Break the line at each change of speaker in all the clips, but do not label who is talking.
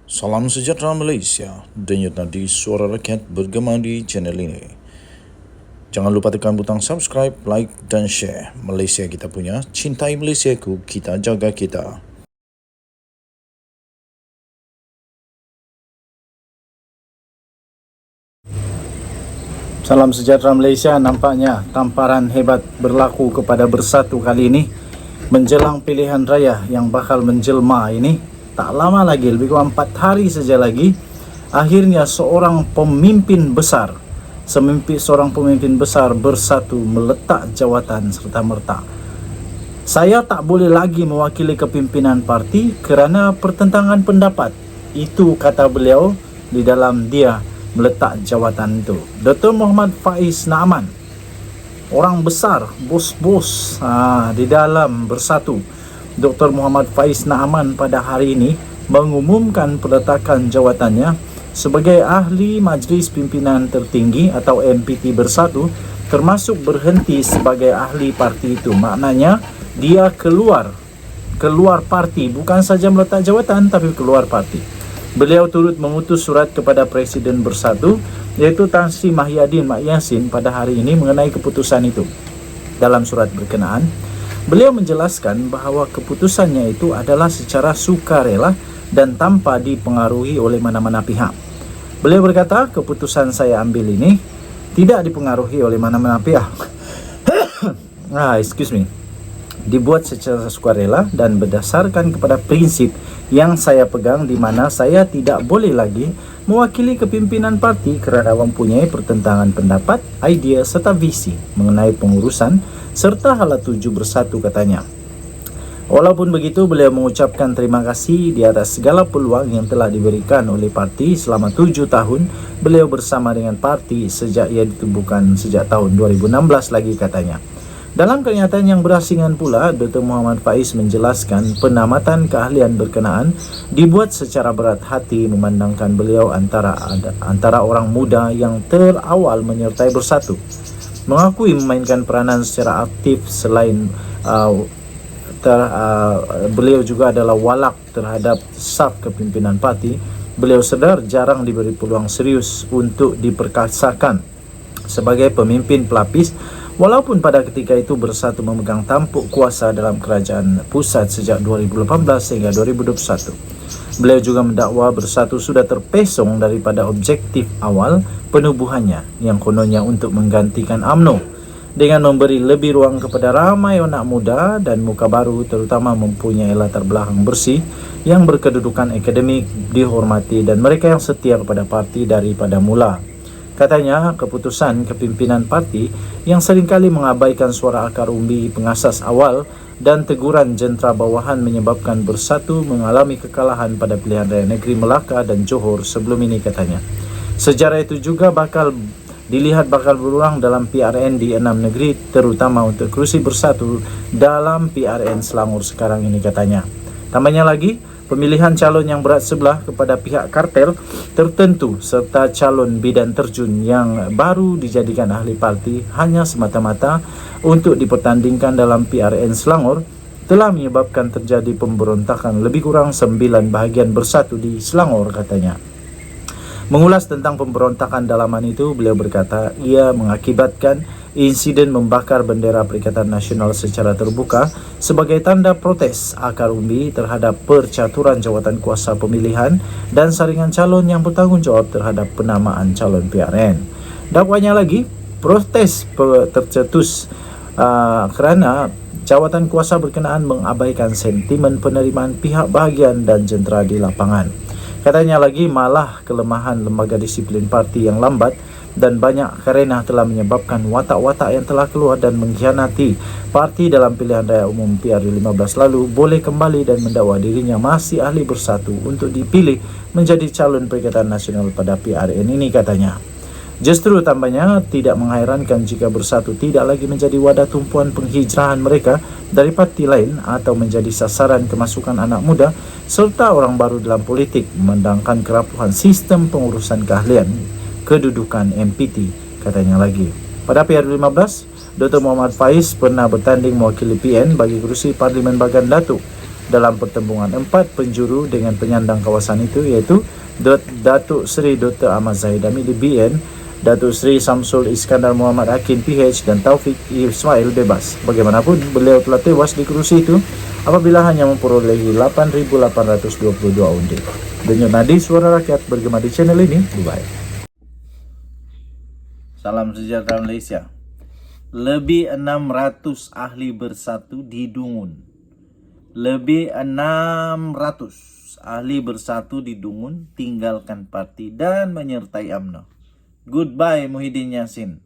Salam sejahtera Malaysia, denyut nadi suara rakyat bergema di channel ini. Jangan lupa tekan butang subscribe, like dan share. Malaysia kita punya, cintai Malaysiaku, kita jaga kita.
Salam sejahtera Malaysia. Nampaknya tamparan hebat berlaku kepada Bersatu kali ini menjelang pilihan raya yang bakal menjelma ini. Tak lama lagi, lebih kurang 4 hari saja lagi, akhirnya seorang pemimpin besar Bersatu meletak jawatan serta merta. Saya tak boleh lagi mewakili kepimpinan parti kerana pertentangan pendapat. Itu kata beliau di dalam dia meletak jawatan itu. Dr. Muhammad Faiz Naaman, orang besar, bos-bos di dalam Bersatu. Dr. Muhammad Faiz Naaman pada hari ini mengumumkan peletakan jawatannya sebagai ahli Majlis Pimpinan Tertinggi atau MPT Bersatu, termasuk berhenti sebagai ahli parti itu. Maknanya dia keluar parti, bukan saja meletak jawatan tapi keluar parti. Beliau turut mengutus surat kepada Presiden Bersatu, iaitu Tan Sri Mahyadin Mak Yassin pada hari ini mengenai keputusan itu. Dalam surat berkenaan, beliau menjelaskan bahawa keputusannya itu adalah secara sukarela dan tanpa dipengaruhi oleh mana-mana pihak. Beliau berkata, keputusan saya ambil ini tidak dipengaruhi oleh mana-mana pihak. Dibuat secara sukarela dan berdasarkan kepada prinsip yang saya pegang, di mana saya tidak boleh lagi mewakili kepimpinan parti kerana mempunyai pertentangan pendapat, idea serta visi mengenai pengurusan serta hala tuju Bersatu, katanya. Walaupun begitu, beliau mengucapkan terima kasih di atas segala peluang yang telah diberikan oleh parti selama 7 tahun beliau bersama dengan parti sejak ia ditubuhkan sejak tahun 2016 lagi, katanya. Dalam kenyataan yang berasingan pula, Dr. Muhammad Faiz menjelaskan penamatan keahlian berkenaan dibuat secara berat hati memandangkan beliau antara orang muda yang terawal menyertai Bersatu. Mengakui memainkan peranan secara aktif selain beliau juga adalah walak terhadap saf kepimpinan parti. Beliau sedar jarang diberi peluang serius untuk diperkasakan sebagai pemimpin pelapis, walaupun pada ketika itu Bersatu memegang tampuk kuasa dalam kerajaan pusat sejak 2018 hingga 2021. Beliau juga mendakwa Bersatu sudah terpesong daripada objektif awal penubuhannya yang kononnya untuk menggantikan UMNO dengan memberi lebih ruang kepada ramai anak muda dan muka baru, terutama mempunyai latar belakang bersih yang berkedudukan akademik, dihormati dan mereka yang setia kepada parti daripada mula. Katanya, keputusan kepimpinan parti yang seringkali mengabaikan suara akar umbi pengasas awal dan teguran jentera bawahan menyebabkan Bersatu mengalami kekalahan pada pilihan raya negeri Melaka dan Johor sebelum ini, katanya. Sejarah itu juga bakal berulang dalam PRN di 6 negeri, terutama untuk kerusi Bersatu dalam PRN Selangor sekarang ini, katanya. Tambahnya lagi, pemilihan calon yang berat sebelah kepada pihak kartel tertentu serta calon bidan terjun yang baru dijadikan ahli parti hanya semata-mata untuk dipertandingkan dalam PRN Selangor telah menyebabkan terjadi pemberontakan lebih kurang 9 bahagian Bersatu di Selangor, katanya. Mengulas tentang pemberontakan dalaman itu, beliau berkata ia mengakibatkan insiden membakar bendera Perikatan Nasional secara terbuka sebagai tanda protes akar umbi terhadap percaturan jawatan kuasa pemilihan dan saringan calon yang bertanggungjawab terhadap penamaan calon PRN. Dakwanya lagi, protes tercetus kerana jawatan kuasa berkenaan mengabaikan sentimen penerimaan pihak bahagian dan jentera di lapangan. Katanya lagi, malah kelemahan lembaga disiplin parti yang lambat dan banyak kerana telah menyebabkan watak-watak yang telah keluar dan mengkhianati parti dalam pilihan raya umum PR15 lalu boleh kembali dan mendakwa dirinya masih ahli Bersatu untuk dipilih menjadi calon Perikatan Nasional pada PRN ini, katanya. Justru tambahnya, tidak mengherankan jika Bersatu tidak lagi menjadi wadah tumpuan penghijrahan mereka dari parti lain atau menjadi sasaran kemasukan anak muda serta orang baru dalam politik memandangkan kerapuhan sistem pengurusan keahlian kedudukan MPT, katanya lagi. Pada PR15, Dr. Muhammad Faiz pernah bertanding mewakili PN bagi kerusi Parlimen Bagan Datuk dalam pertembungan 4 penjuru dengan penyandang kawasan itu, iaitu Datuk Seri Dr. Ahmad Zahid Hamidi BN, Datuk Seri Samsul Iskandar Muhammad Hakim PH dan Taufik Ismail bebas. Bagaimanapun, beliau telah tewas di kerusi itu apabila hanya memperolehi 8.822 undi. Denyut nadi suara rakyat bergema di channel ini. Bye. Salam sejahtera Malaysia. Lebih 600 ahli bersatu di Dungun. Lebih 600 ahli bersatu di Dungun tinggalkan parti dan menyertai UMNO. Goodbye Muhyiddin Yassin.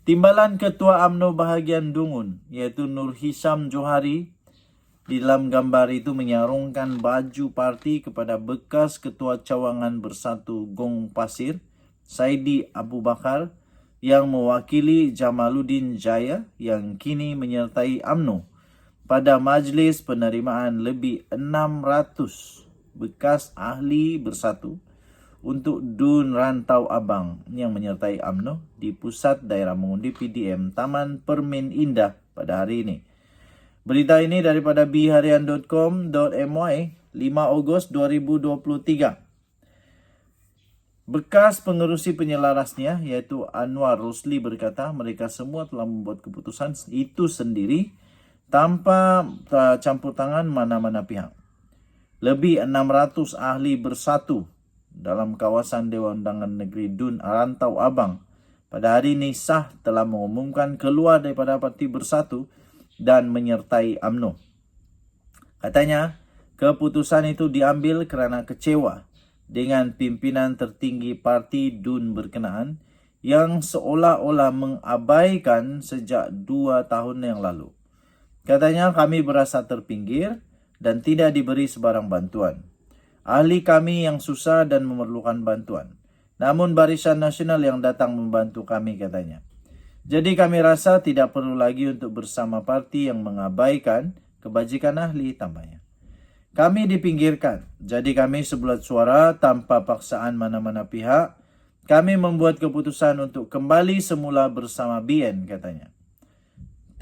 Timbalan Ketua UMNO bahagian Dungun, iaitu Nur Hisham Johari, di dalam gambar itu menyarungkan baju parti kepada bekas Ketua Cawangan Bersatu Gong Pasir, Saidi Abu Bakar, yang mewakili Jamaluddin Jaya yang kini menyertai UMNO pada majlis penerimaan lebih 600 bekas ahli bersatu untuk Dun Rantau Abang yang menyertai UMNO di Pusat Daerah Mengundi PDM Taman Permin Indah pada hari ini. Berita ini daripada biharian.com.my 5 Ogos 2023. Bekas pengerusi penyelarasnya iaitu Anwar Rosli berkata mereka semua telah membuat keputusan itu sendiri tanpa campur tangan mana-mana pihak. Lebih 600 ahli bersatu dalam kawasan Dewan Undangan Negeri Dun Rantau Abang pada hari ini sah telah mengumumkan keluar daripada Parti Bersatu dan menyertai UMNO. Katanya, keputusan itu diambil kerana kecewa dengan pimpinan tertinggi parti Dun berkenaan yang seolah-olah mengabaikan sejak 2 tahun yang lalu. Katanya, kami berasa terpinggir dan tidak diberi sebarang bantuan. Ahli kami yang susah dan memerlukan bantuan. Namun Barisan Nasional yang datang membantu kami, katanya. Jadi kami rasa tidak perlu lagi untuk bersama parti yang mengabaikan kebajikan ahli, tambahnya. Kami dipinggirkan, jadi kami sebulat suara tanpa paksaan mana-mana pihak. Kami membuat keputusan untuk kembali semula bersama BN, katanya.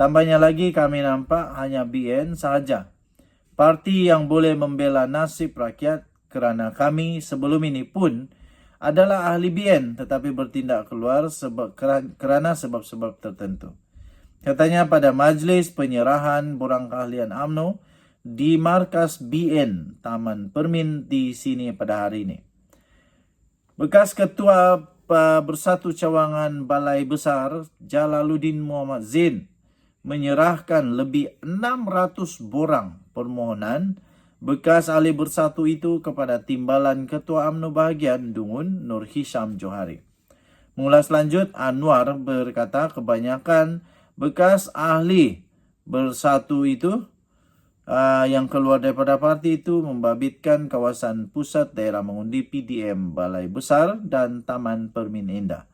Tambahnya lagi, kami nampak hanya BN sahaja parti yang boleh membela nasib rakyat kerana kami sebelum ini pun adalah ahli BN tetapi bertindak keluar kerana sebab-sebab tertentu. Katanya pada majlis penyerahan borang keahlian UMNO di markas BN Taman Permin di sini pada hari ini. Bekas Ketua Bersatu Cawangan Balai Besar Jalaluddin Muhammad Zain menyerahkan lebih 600 borang permohonan bekas ahli bersatu itu kepada timbalan Ketua UMNO bahagian Dungun Nur Hisham Johari. Mengulas lanjut, Anwar berkata kebanyakan bekas ahli bersatu itu yang keluar daripada parti itu membabitkan kawasan Pusat Daerah Mengundi PDM Balai Besar dan Taman Permin Indah.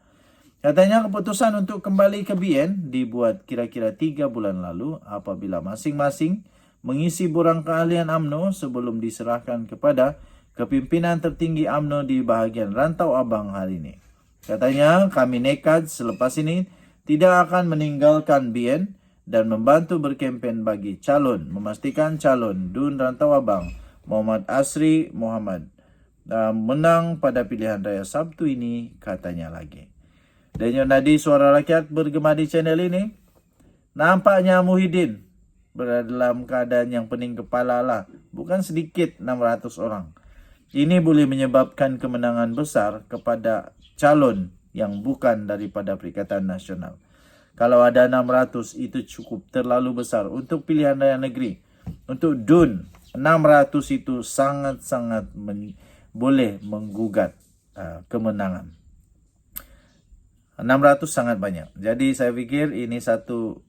Katanya keputusan untuk kembali ke BN dibuat kira-kira 3 bulan lalu apabila masing-masing mengisi borang keahlian UMNO sebelum diserahkan kepada kepimpinan tertinggi UMNO di bahagian Rantau Abang hari ini. Katanya kami nekat selepas ini tidak akan meninggalkan BN dan membantu berkempen bagi calon, memastikan calon Dun Rantau Abang Muhammad Asri Muhammad menang pada pilihan raya Sabtu ini, katanya lagi. Denyut nadi suara rakyat bergema di channel ini. Nampaknya Muhyiddin berada dalam keadaan yang pening kepala lah. Bukan sedikit 600 orang. Ini boleh menyebabkan kemenangan besar kepada calon yang bukan daripada Perikatan Nasional. Kalau ada 600 itu cukup terlalu besar untuk pilihan raya negeri. Untuk Dun, 600 itu sangat-sangat boleh menggugat kemenangan. 600 sangat banyak. Jadi saya fikir ini satu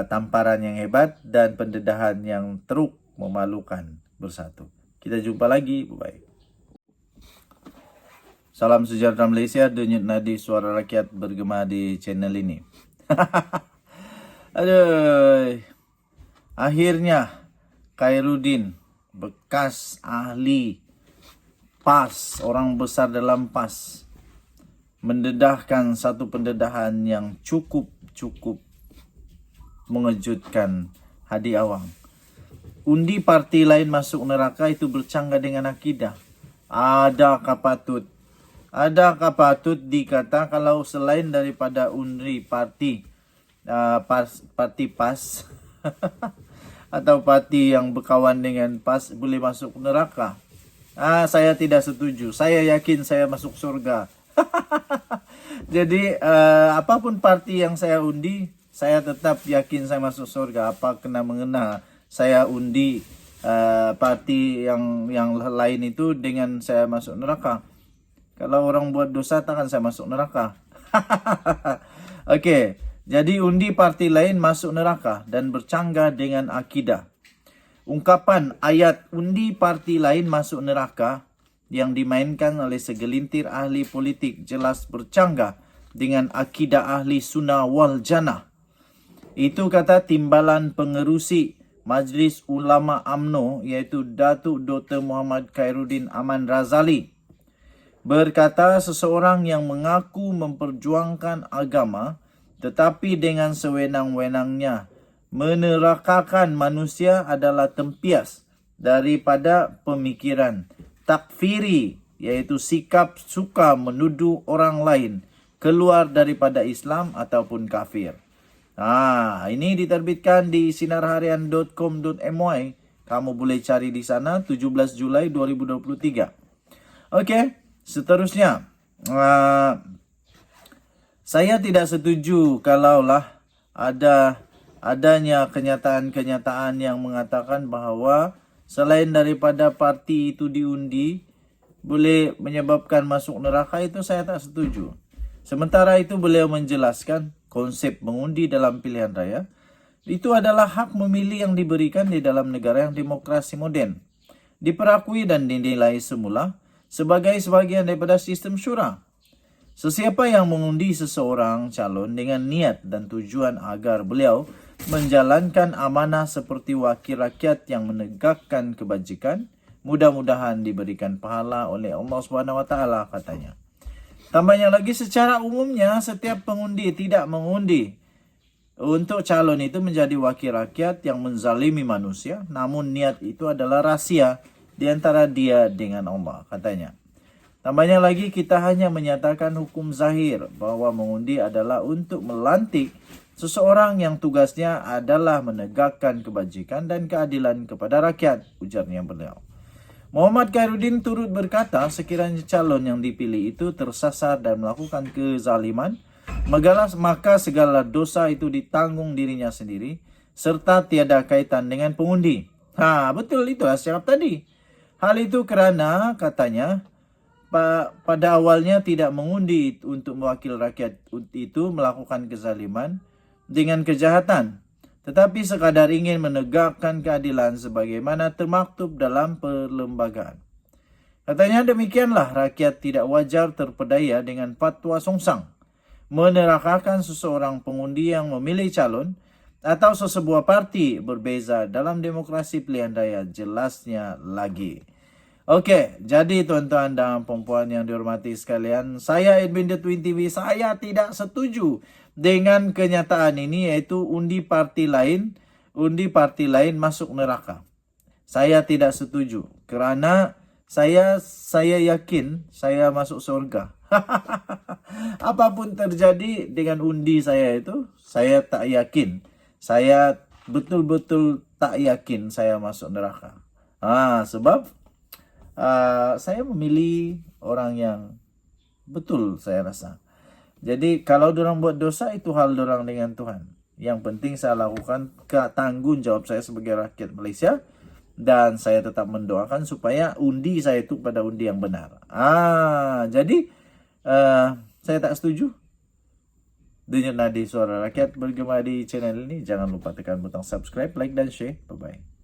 tamparan yang hebat dan pendedahan yang teruk memalukan bersatu. Kita jumpa lagi. Bye. Salam sejahtera Malaysia. Denyut nadi suara rakyat bergema di channel ini. Aduh. Akhirnya Khairuddin, bekas ahli PAS, orang besar dalam PAS, mendedahkan satu pendedahan yang cukup mengejutkan hadi awam. undi parti lain masuk neraka itu bercanggah dengan akidah. Adakah patut dikata kalau selain daripada undi parti parti PAS atau parti yang berkawan dengan PAS boleh masuk neraka? Saya tidak setuju. Saya yakin saya masuk surga. Jadi apapun parti yang saya undi, saya tetap yakin saya masuk surga. Apa kena mengena saya undi parti yang lain itu dengan saya masuk neraka? Kalau orang buat dosa takkan saya masuk neraka. Okey, jadi undi parti lain masuk neraka dan bercanggah dengan akidah. Ungkapan ayat undi parti lain masuk neraka yang dimainkan oleh segelintir ahli politik jelas bercanggah dengan akidah ahli sunnah wal jannah. Itu kata timbalan pengerusi Majlis Ulama UMNO iaitu Datuk Dr. Muhammad Khairuddin Aman Razali. Berkata seseorang yang mengaku memperjuangkan agama tetapi dengan sewenang-wenangnya menerakakan manusia adalah tempias daripada pemikiran takfiri, iaitu sikap suka menuduh orang lain keluar daripada Islam ataupun kafir. Ini diterbitkan di sinarharian.com.my. Kamu boleh cari di sana 17 Julai 2023. Okey, seterusnya. Saya tidak setuju kalaulah adanya kenyataan-kenyataan yang mengatakan bahawa selain daripada parti itu diundi boleh menyebabkan masuk neraka. Itu saya tak setuju. Sementara itu beliau menjelaskan konsep mengundi dalam pilihan raya itu adalah hak memilih yang diberikan di dalam negara yang demokrasi moden, diperakui dan dinilai semula sebagai sebahagian daripada sistem syura. Sesiapa yang mengundi seseorang calon dengan niat dan tujuan agar beliau menjalankan amanah seperti wakil rakyat yang menegakkan kebajikan, mudah-mudahan diberikan pahala oleh Allah SWT, katanya. Tambahnya lagi, secara umumnya setiap pengundi tidak mengundi untuk calon itu menjadi wakil rakyat yang menzalimi manusia, namun niat itu adalah rahsia di antara dia dengan Allah, katanya. Tambahnya lagi, kita hanya menyatakan hukum zahir bahawa mengundi adalah untuk melantik seseorang yang tugasnya adalah menegakkan kebajikan dan keadilan kepada rakyat, ujarnya beliau. Muhammad Khairuddin turut berkata sekiranya calon yang dipilih itu tersasar dan melakukan kezaliman, maka segala dosa itu ditanggung dirinya sendiri serta tiada kaitan dengan pengundi. Betul, itu saya cakap tadi. Hal itu kerana, katanya, pada awalnya tidak mengundi untuk mewakil rakyat itu melakukan kezaliman dengan kejahatan, tetapi sekadar ingin menegakkan keadilan sebagaimana termaktub dalam perlembagaan. Katanya demikianlah rakyat tidak wajar terpedaya dengan fatwa songsang, menerakakan seseorang pengundi yang memilih calon atau sesebuah parti berbeza dalam demokrasi pilihan raya, jelasnya lagi. Okey, jadi tuan-tuan dan puan-puan yang dihormati sekalian, saya Edwin The Twin TV, saya tidak setuju dengan kenyataan ini, iaitu undi parti lain masuk neraka. Saya tidak setuju kerana saya yakin saya masuk surga. Apapun terjadi dengan undi saya itu, saya tak yakin. Saya betul-betul tak yakin saya masuk neraka. Sebab saya memilih orang yang betul, saya rasa. Jadi kalau diorang buat dosa, itu hal diorang dengan Tuhan. Yang penting saya lakukan tanggungjawab saya sebagai rakyat Malaysia, dan saya tetap mendoakan supaya undi saya itu pada undi yang benar. Jadi saya tak setuju. Denyut nadi suara rakyat bergema di channel ini. Jangan lupa tekan butang subscribe, like dan share. Bye-bye.